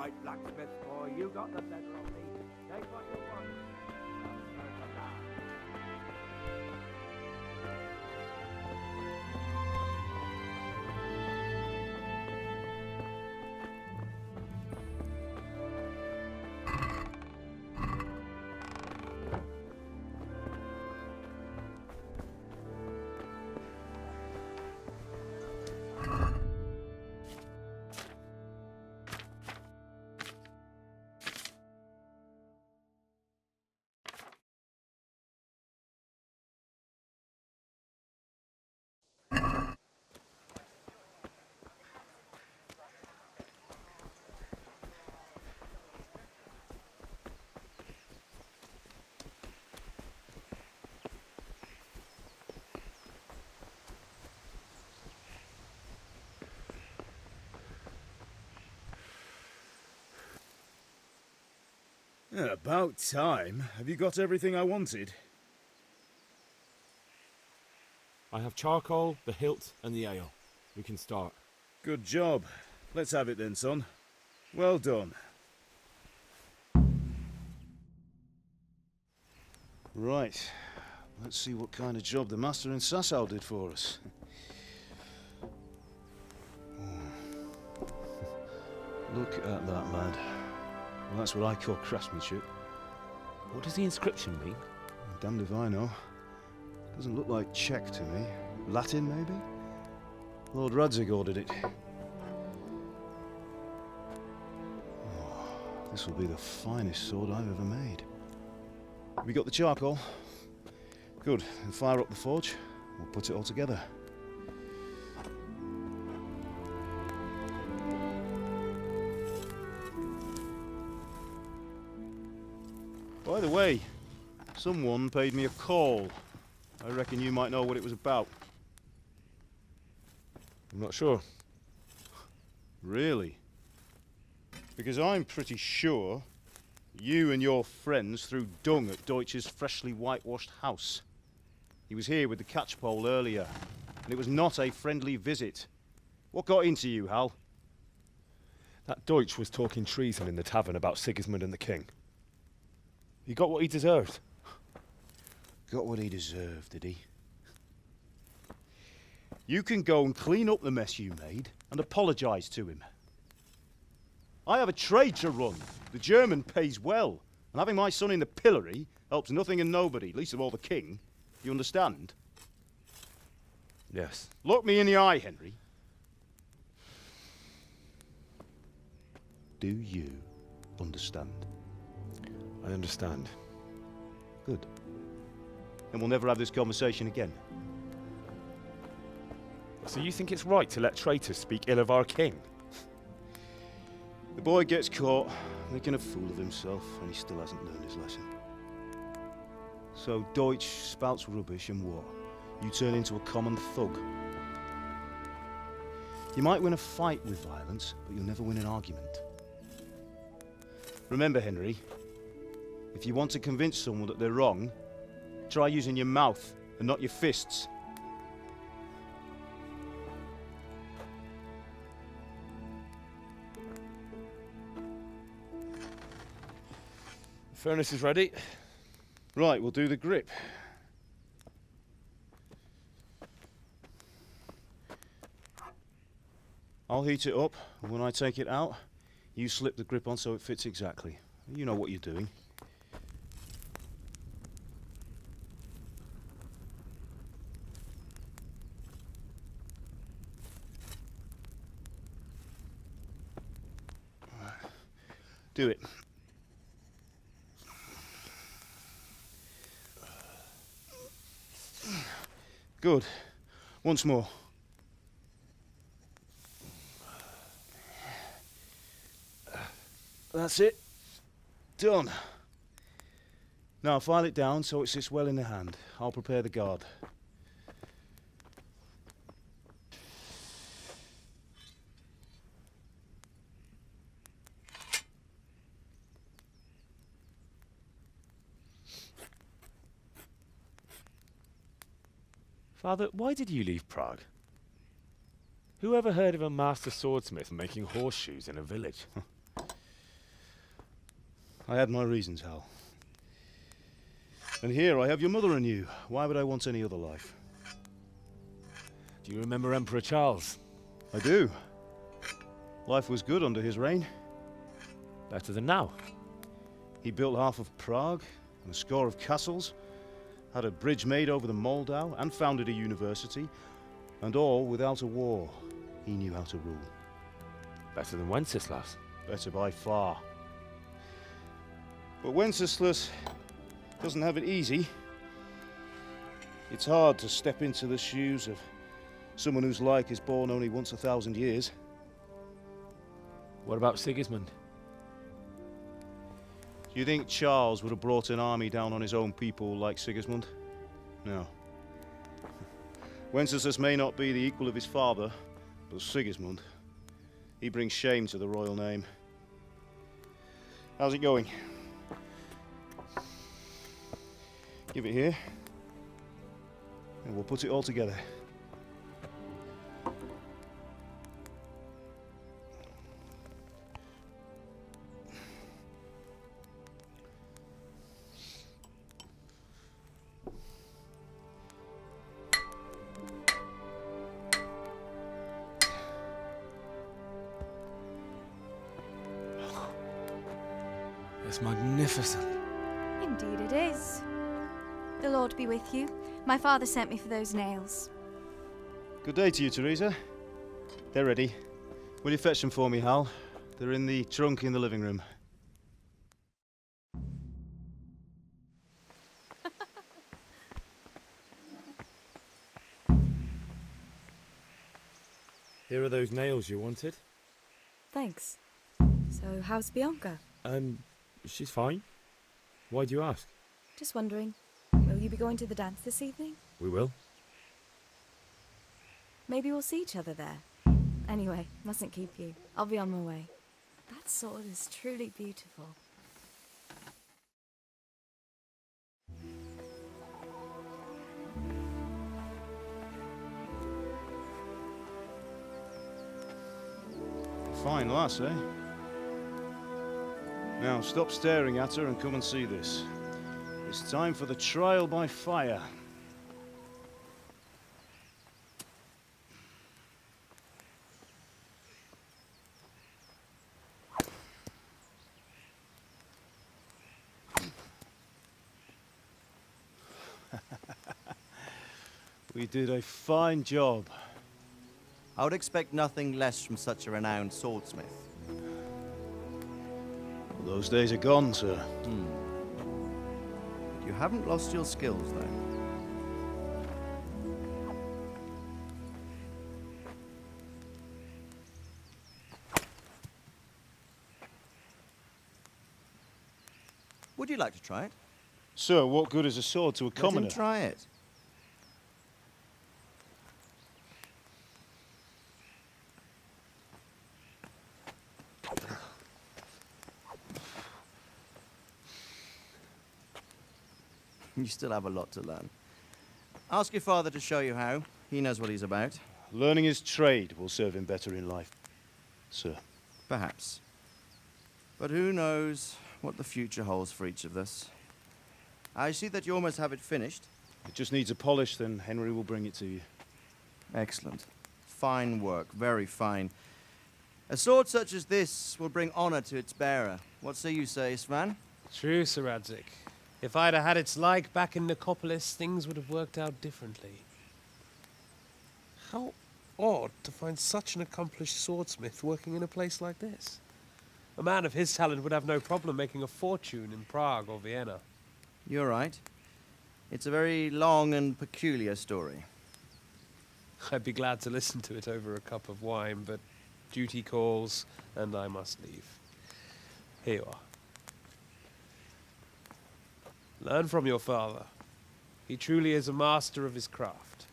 right, blacksmith boy. You got the better of me. Take what you want. Don't serve the lad. Yeah, about time. Have you got everything I wanted? I have charcoal, the hilt, and the ale. We can start. Good job. Let's have it then, son. Well done. Right. Let's see what kind of job the master in Sasau did for us. Look at that, lad. Well, that's what I call craftsmanship. What does the inscription mean? Damned if I know. Doesn't look like Czech to me. Latin, maybe? Lord Radzig ordered it. Oh, this will be the finest sword I've ever made. Have you got the charcoal? Good. Then fire up the forge. We'll put it all together. By the way, someone paid me a call. I reckon you might know what it was about. I'm not sure. Really? Because I'm pretty sure you and your friends threw dung at Deutsch's freshly whitewashed house. He was here with the catchpole earlier, and it was not a friendly visit. What got into you, Hal? That Deutsch was talking treason in the tavern about Sigismund and the king. He got what he deserved. Got what he deserved, did he? You can go and clean up the mess you made and apologise to him. I have a trade to run. The German pays well, and having my son in the pillory helps nothing and nobody, least of all the king. You understand? Yes. Look me in the eye, Henry. Do you understand? I understand. Good. Then we'll never have this conversation again. So you think it's right to let traitors speak ill of our king? The boy gets caught, making a fool of himself, and he still hasn't learned his lesson. So Deutsch spouts rubbish, and what? You turn into a common thug. You might win a fight with violence, but you'll never win an argument. Remember, Henry, if you want to convince someone that they're wrong, try using your mouth and not your fists. The furnace is ready. Right, we'll do the grip. I'll heat it up, and when I take it out, you slip the grip on so it fits exactly. You know what you're doing. Do it. Good. Once more. That's it. Done. Now file it down so it sits well in the hand. I'll prepare the guard. Father, why did you leave Prague? Who ever heard of a master swordsmith making horseshoes in a village? I had my reasons, Hal. And here I have your mother and you. Why would I want any other life? Do you remember Emperor Charles? I do. Life was good under his reign. Better than now. He built half of Prague and a score of castles, had a bridge made over the Moldau, and founded a university, and all without a war. He knew how to rule. Better than Wenceslas. Better by far. But Wenceslas doesn't have it easy. It's hard to step into the shoes of someone whose like is born only once 1,000 years. What about Sigismund? Do you think Charles would have brought an army down on his own people like Sigismund? No. Wenceslas may not be the equal of his father, but Sigismund, he brings shame to the royal name. How's it going? Give it here, and we'll put it all together. It's magnificent. Indeed it is. The Lord be with you. My father sent me for those nails. Good day to you, Teresa. They're ready. Will you fetch them for me, Hal? They're in the trunk in the living room. Here are those nails you wanted. Thanks. So, how's Bianca? She's fine. Why do you ask? Just wondering, will you be going to the dance this evening? We will. Maybe we'll see each other there. Anyway, mustn't keep you. I'll be on my way. That sword is truly beautiful. Fine lass, eh? Now, stop staring at her and come and see this. It's time for the trial by fire. We did a fine job. I would expect nothing less from such a renowned swordsmith. Those days are gone, sir. You haven't lost your skills, though. Would you like to try it? Sir, what good is a sword to a commoner? Let him try it. You still have a lot to learn. Ask your father to show you how. He knows what he's about. Learning his trade will serve him better in life, sir. Perhaps. But who knows what the future holds for each of us. I see that you almost have it finished. It just needs a polish, then Henry will bring it to you. Excellent. Fine work, very fine. A sword such as this will bring honor to its bearer. What say you, Svan? True, Sir Radzik. If I'd have had its like back in Nicopolis, things would have worked out differently. How odd to find such an accomplished swordsmith working in a place like this. A man of his talent would have no problem making a fortune in Prague or Vienna. You're right. It's a very long and peculiar story. I'd be glad to listen to it over a cup of wine, but duty calls, and I must leave. Here you are. Learn from your father. He truly is a master of his craft.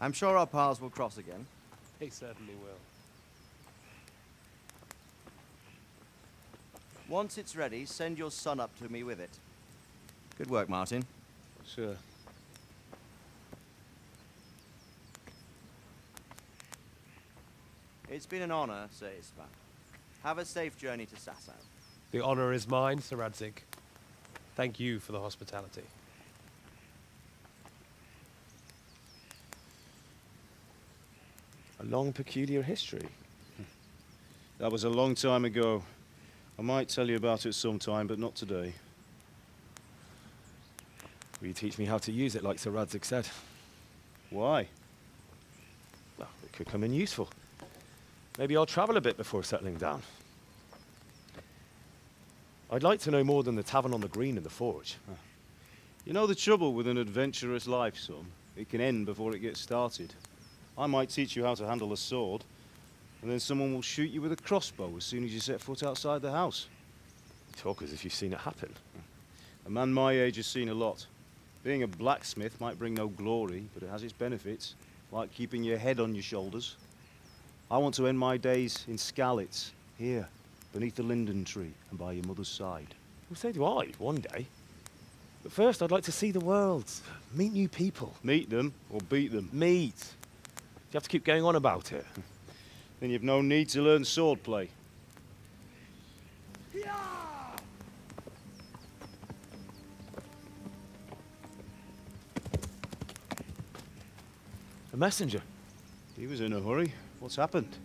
I'm sure our paths will cross again. He certainly will. Once it's ready, send your son up to me with it. Good work, Martin. Sir. It's been an honor, Sir Isvan. Have a safe journey to Sasau. The honor is mine, Sir Radzig. Thank you for the hospitality. A long, peculiar history. That was a long time ago. I might tell you about it sometime, but not today. Will you teach me how to use it like Sir Radzig said? Why? Well, it could come in useful. Maybe I'll travel a bit before settling down. I'd like to know more than the tavern on the green and the forge. You know the trouble with an adventurous life, son? It can end before it gets started. I might teach you how to handle a sword, and then someone will shoot you with a crossbow as soon as you set foot outside the house. You talk as if you've seen it happen. A man my age has seen a lot. Being a blacksmith might bring no glory, but it has its benefits, like keeping your head on your shoulders. I want to end my days in Skalitz, here, beneath the linden tree and by your mother's side. Well, so do I, one day. But first, I'd like to see the world, meet new people. Meet them or beat them. Meet. You have to keep going on about it. Then you've no need to learn swordplay. A messenger. He was in a hurry. What's happened?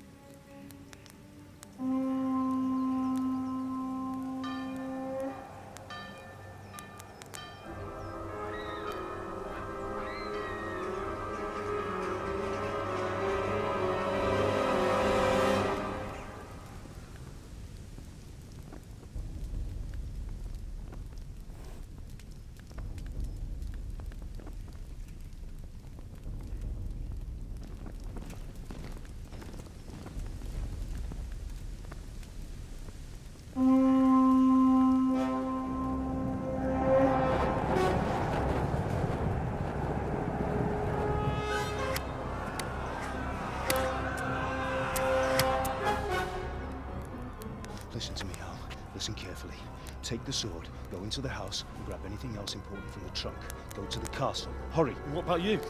Listen to me, Al. Listen carefully. Take the sword, go into the house, and grab anything else important from the trunk. Go to the castle. Hurry! What about you?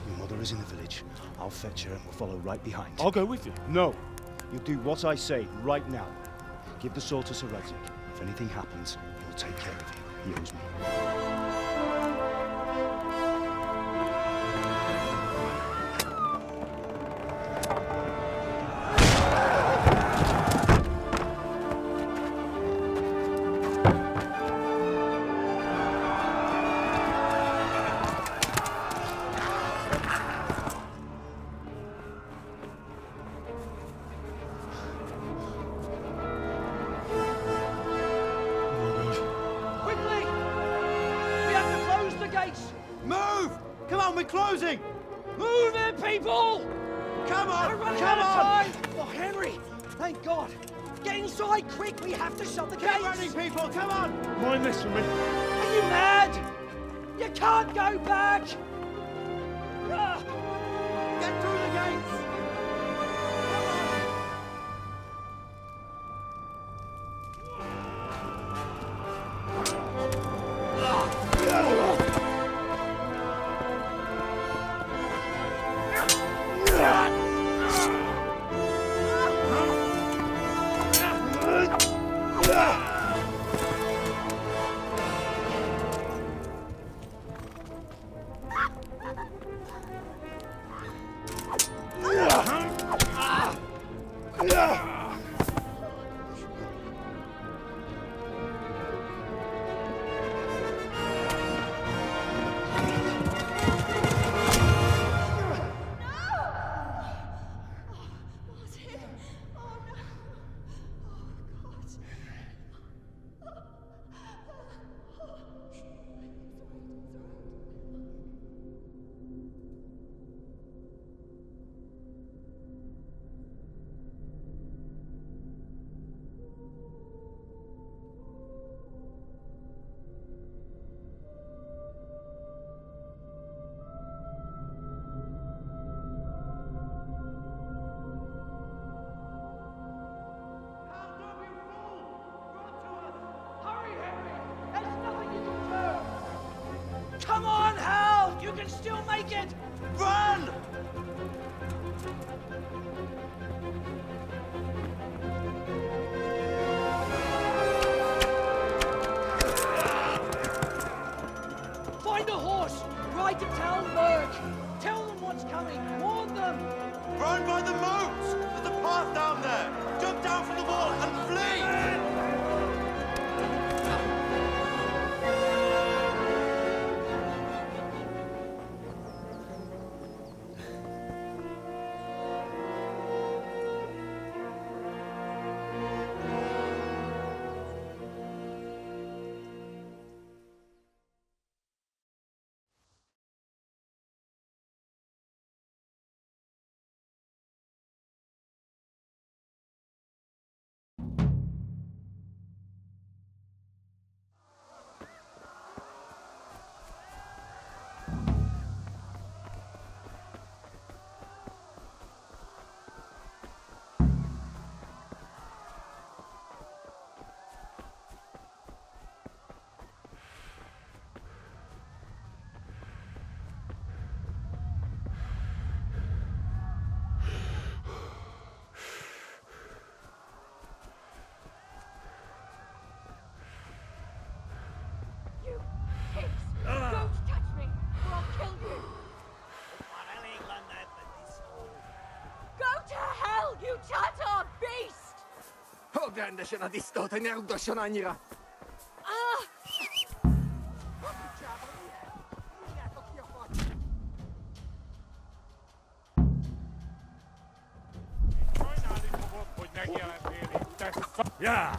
Your mother is in the village. I'll fetch her and we'll follow right behind. I'll go with you. No! You'll do what I say right now. Give the sword to Sir Radzig. If anything happens, he'll take care of you. He owes me. Quickly! We have to close the gates! Move! Come on, we're closing! Move it, people! Come on! We're running Come out of on! time! Oh, Henry! Thank God! Get inside, quick! We have to shut the Keep gates! running, people! Come on! Mind this from me. Are you mad? You can't go back! Ah, Get through the gates! Find a horse! Ride to Talmberg! Tell them what's coming! Warn them! Run by the moat! There's a path down there! Jump down from the wall and flee! You pigs! Don't touch me, or I'll kill you! Go to hell, you Tatar beast! Ogłędę się na istotę, nie udosionanira. Yeah!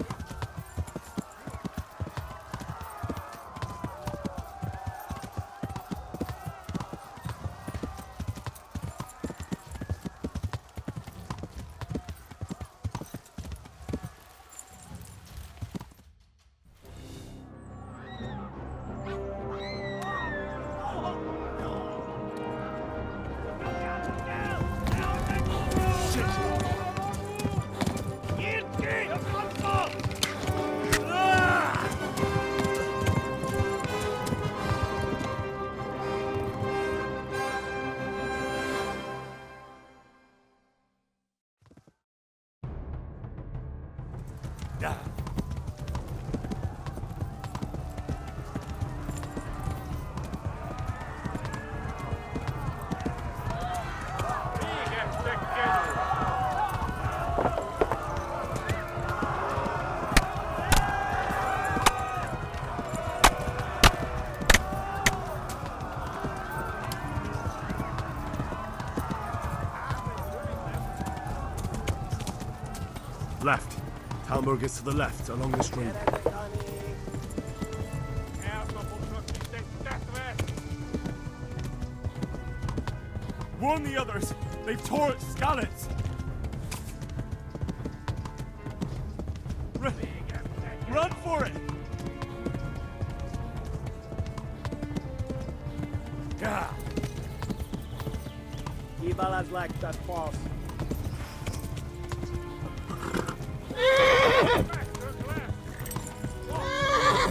Left. Talmberg is to the left, along this road. Warn the others! They've tore at Skalitz! Run for it! Yeah! Ibalas like that false.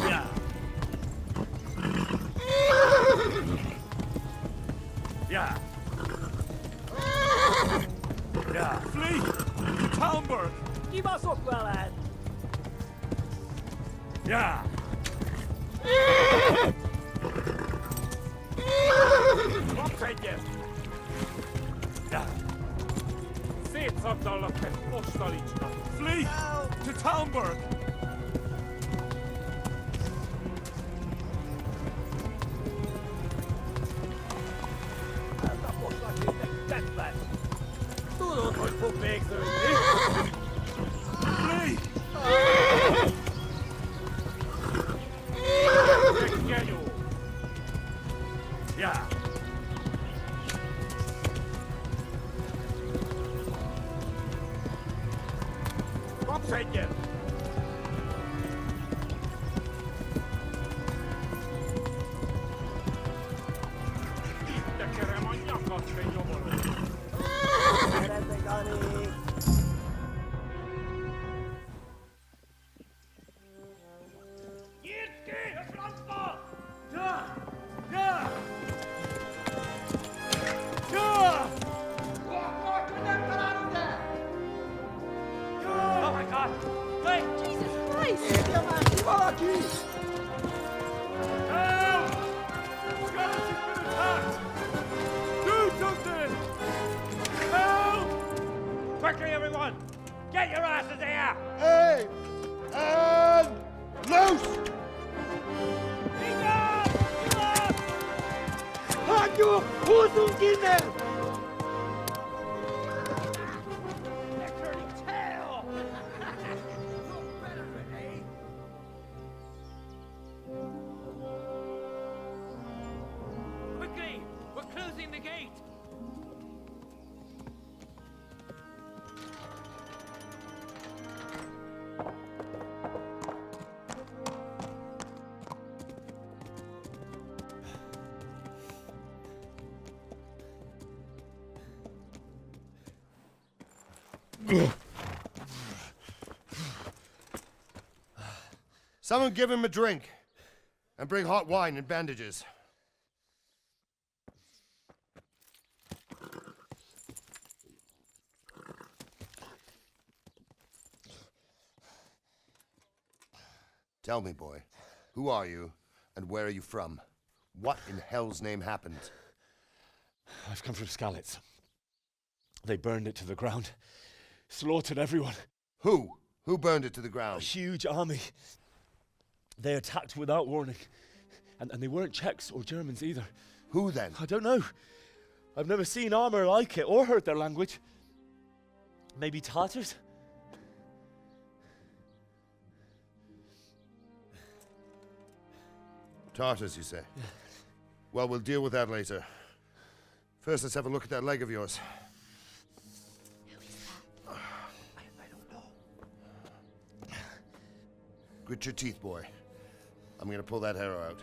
Yeah! Yeah! Yeah! Flee! To Talmberg! Give us up, well, lad. Yeah! Poprzejdzie. Yeah! Syc oddolotę postoliczna. Flee! To Talmberg! Ta poszła się tak deathmatch. Tu no, chodź po bieg zrobili. Flee! Geniu. Yeah! Poprzejdzie. Takie remoniaka od tej domory. Yeah! Lucky! Help! Skalitz has been attacked! Do something! Help! Quickly, everyone! Get your asses here! Hey! And loose! Hanyo! Who's in there? They're turning tail! Look better, eh? Quickly! We're closing the gate! Someone give him a drink. And bring hot wine and bandages. Tell me, boy, who are you and where are you from? What in hell's name happened? I've come from Skalitz. They burned it to the ground. Slaughtered everyone. Who? Who burned it to the A ground? huge army. They attacked without warning. And they weren't Czechs or Germans either. Who then? I don't know. I've never seen armor like it or heard their language. Maybe Tatars? Tartars, you say? Yeah. Well, we'll deal with that later. First, let's have a look at that leg of yours. Who is that? I don't know. Grit your teeth, boy. I'm gonna pull that arrow out.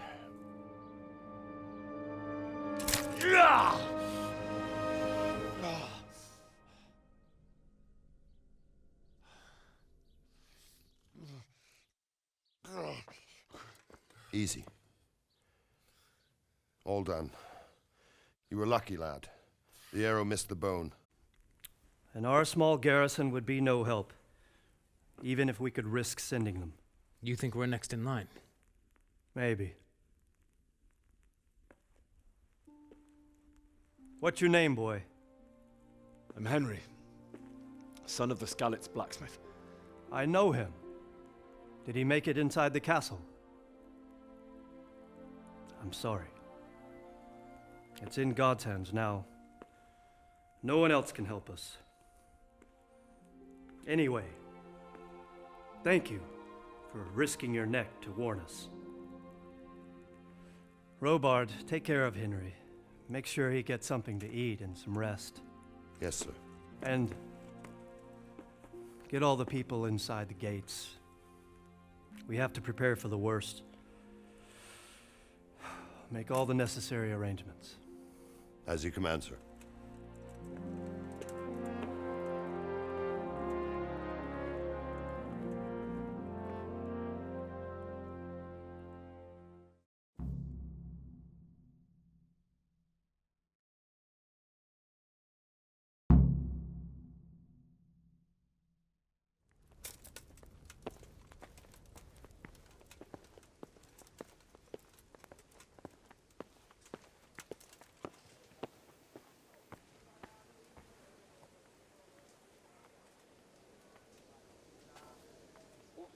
Easy. All done. You were lucky, lad. The arrow missed the bone. And our small garrison would be no help, even if we could risk sending them. You think we're next in line? Maybe. What's your name, boy? I'm Henry, son of the Skalitz blacksmith. I know him. Did he make it inside the castle? I'm sorry. It's in God's hands now. No one else can help us. Anyway, thank you for risking your neck to warn us. Robard, take care of Henry. Make sure he gets something to eat and some rest. Yes, sir. And get all the people inside the gates. We have to prepare for the worst. Make all the necessary arrangements. As you command, sir.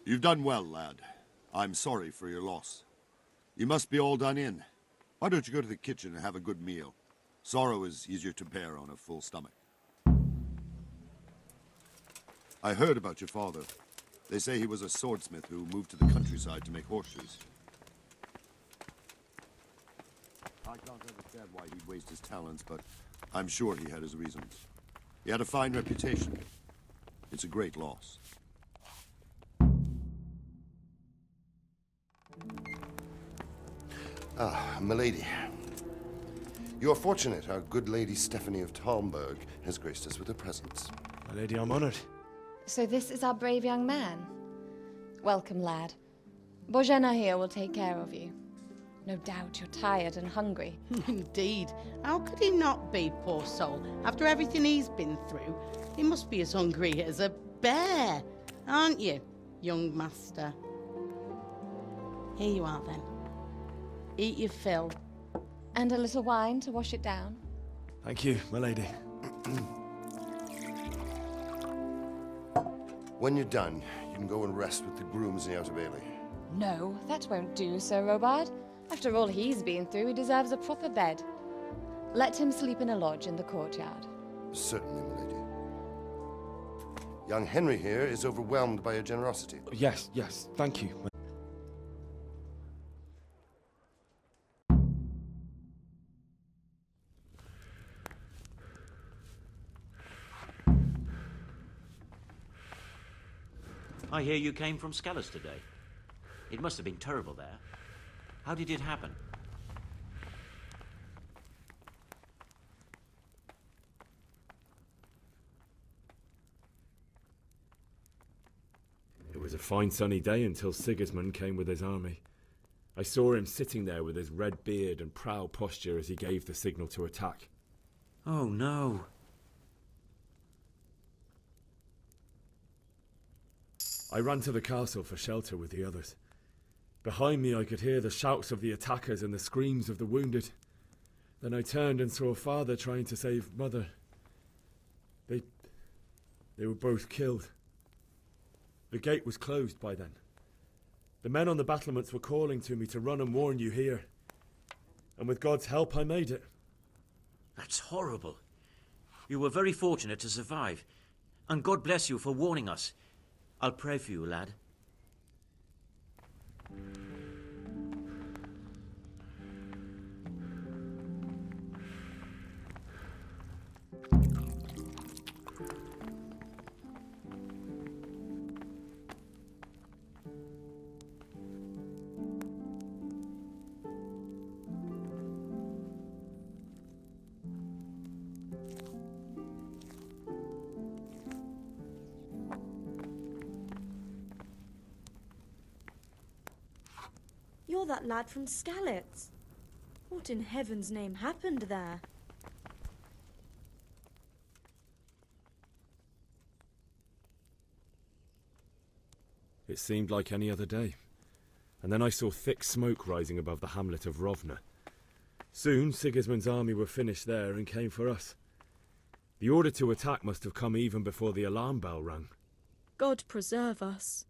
You've done well, lad. I'm sorry for your loss. You must be all done in. Why don't you go to the kitchen and have a good meal? Sorrow is easier to bear on a full stomach. I heard about your father. They say he was a swordsmith who moved to the countryside to make horseshoes. I can't understand why he'd waste his talents, but I'm sure he had his reasons. He had a fine reputation. It's a great loss. Ah, milady. You are fortunate our good lady Stephanie of Talmberg has graced us with her presence. My lady, I'm honored. So this is our brave young man. Welcome, lad. Bozhena here will take care of you. No doubt you're tired and hungry. Indeed. How could he not be, poor soul? After everything he's been through, he must be as hungry as a bear, aren't you, young master? Here you are then. Eat your fill. And a little wine to wash it down. Thank you, my lady. When you're done, you can go and rest with the grooms in the Outer Bailey. No, that won't do, Sir Robard. After all he's been through, he deserves a proper bed. Let him sleep in a lodge in the courtyard. Certainly, my lady. Young Henry here is overwhelmed by your generosity. Yes, thank you. I hear you came from Skalitz today. It must have been terrible there. How did it happen? It was a fine sunny day until Sigismund came with his army. I saw him sitting there with his red beard and proud posture as he gave the signal to attack. Oh no. I ran to the castle for shelter with the others. Behind me I could hear the shouts of the attackers and the screams of the wounded. Then I turned and saw father trying to save mother. They were both killed. The gate was closed by then. The men on the battlements were calling to me to run and warn you here. And with God's help I made it. That's horrible. You were very fortunate to survive. And God bless you for warning us. I'll pray for you, lad. You're that lad from Skalitz. What in heaven's name happened there? It seemed like any other day. And then I saw thick smoke rising above the hamlet of Rovna. Soon Sigismund's army were finished there and came for us. The order to attack must have come even before the alarm bell rang. God preserve us.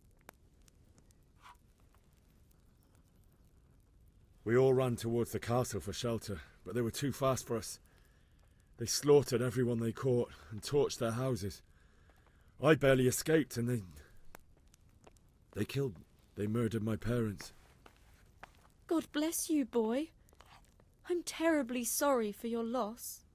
We all ran towards the castle for shelter, but they were too fast for us. They slaughtered everyone they caught and torched their houses. I barely escaped and they murdered my parents. God bless you, boy. I'm terribly sorry for your loss.